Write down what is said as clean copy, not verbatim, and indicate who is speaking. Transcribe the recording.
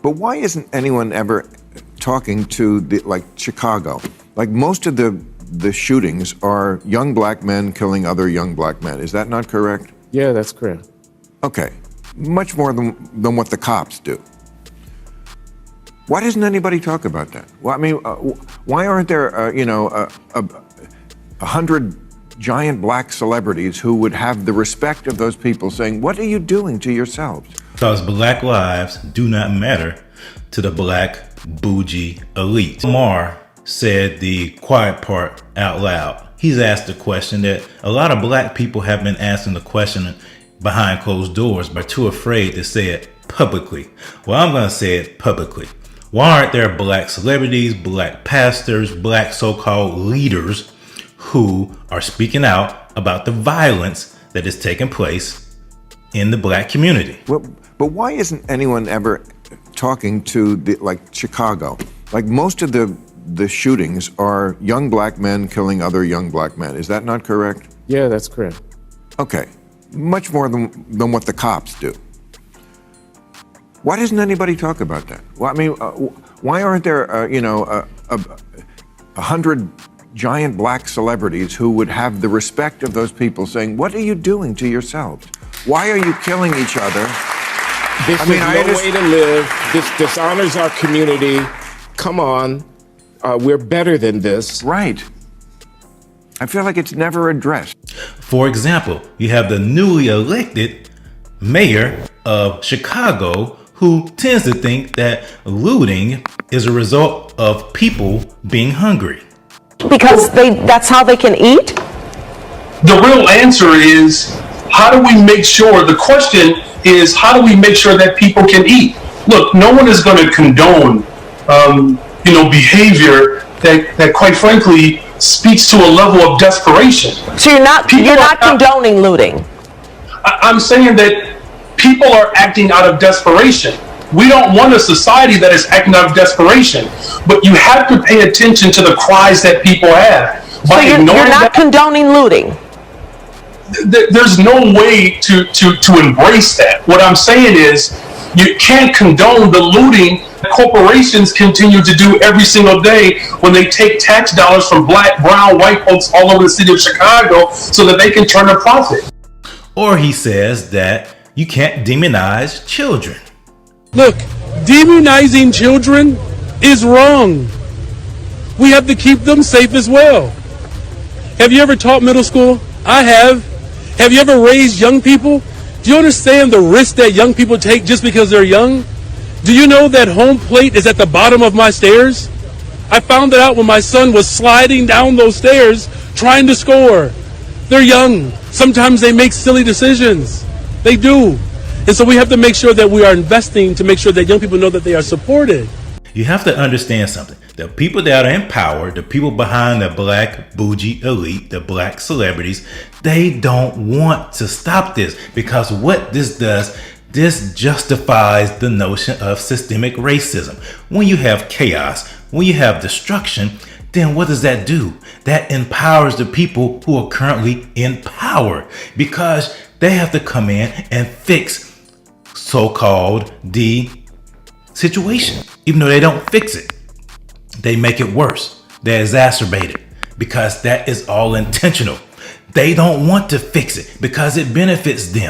Speaker 1: But why isn't anyone ever talking to like Chicago? Like most of the shootings are young black men killing other young black men. Is that not correct?
Speaker 2: Yeah, that's correct.
Speaker 1: Okay, much more than what the cops do. Why doesn't anybody talk about that? Well, I mean, why aren't there, 100 giant black celebrities who would have the respect of those people saying, "What are you doing to yourselves?"
Speaker 3: Because black lives do not matter to the black bougie elite. Lamar said the quiet part out loud. He's asked a question that a lot of black people have been asking the question behind closed doors, but too afraid to say it publicly. Well, I'm going to say it publicly. Why aren't there black celebrities, black pastors, black so-called leaders who are speaking out about the violence that is taking place in the black community?
Speaker 1: Well, but why isn't anyone ever talking to like Chicago? Like most of the shootings are young black men killing other young black men. Is that not correct?
Speaker 2: Yeah, that's correct.
Speaker 1: Okay, much more than what the cops do. Why doesn't anybody talk about that? Well, I mean, why aren't there, 100 giant black celebrities who would have the respect of those people saying, "What are you doing to yourselves? Why are you killing each other?"
Speaker 2: This is no way to live. This dishonors our community. Come on. We're better than this.
Speaker 1: Right. I feel like it's never addressed.
Speaker 3: For example, you have the newly elected mayor of Chicago who tends to think that looting is a result of people being hungry.
Speaker 4: Because that's how they can eat?
Speaker 5: The real answer is, how do we make sure, the question is, how do we make sure that people can eat? Look, no one is going to condone, behavior that quite frankly speaks to a level of desperation.
Speaker 4: So you're not condoning looting?
Speaker 5: I'm saying that people are acting out of desperation. We don't want a society that is acting out of desperation, but you have to pay attention to the cries that people have.
Speaker 4: So you're not condoning looting?
Speaker 5: There's no way to embrace that. What I'm saying is, you can't condone the looting corporations continue to do every single day when they take tax dollars from black, brown, white folks all over the city of Chicago so that they can turn a profit.
Speaker 3: Or he says that you can't demonize children.
Speaker 6: Look, demonizing children is wrong. We have to keep them safe as well. Have you ever taught middle school? I have. Have you ever raised young people? Do you understand the risk that young people take just because they're young? Do you know that home plate is at the bottom of my stairs? I found it out when my son was sliding down those stairs trying to score. They're young. Sometimes they make silly decisions. They do. And so we have to make sure that we are investing to make sure that young people know that they are supported.
Speaker 3: You have to understand something. The people that are in power, the people behind the black bougie elite, the black celebrities, they don't want to stop this, because what this does, this justifies the notion of systemic racism. When you have chaos, when you have destruction, then what does that do? That empowers the people who are currently in power, because they have to come in and fix so-called the situation. Even though they don't fix it, they make it worse. They exacerbate it, because that is all intentional. They don't want to fix it because it benefits them.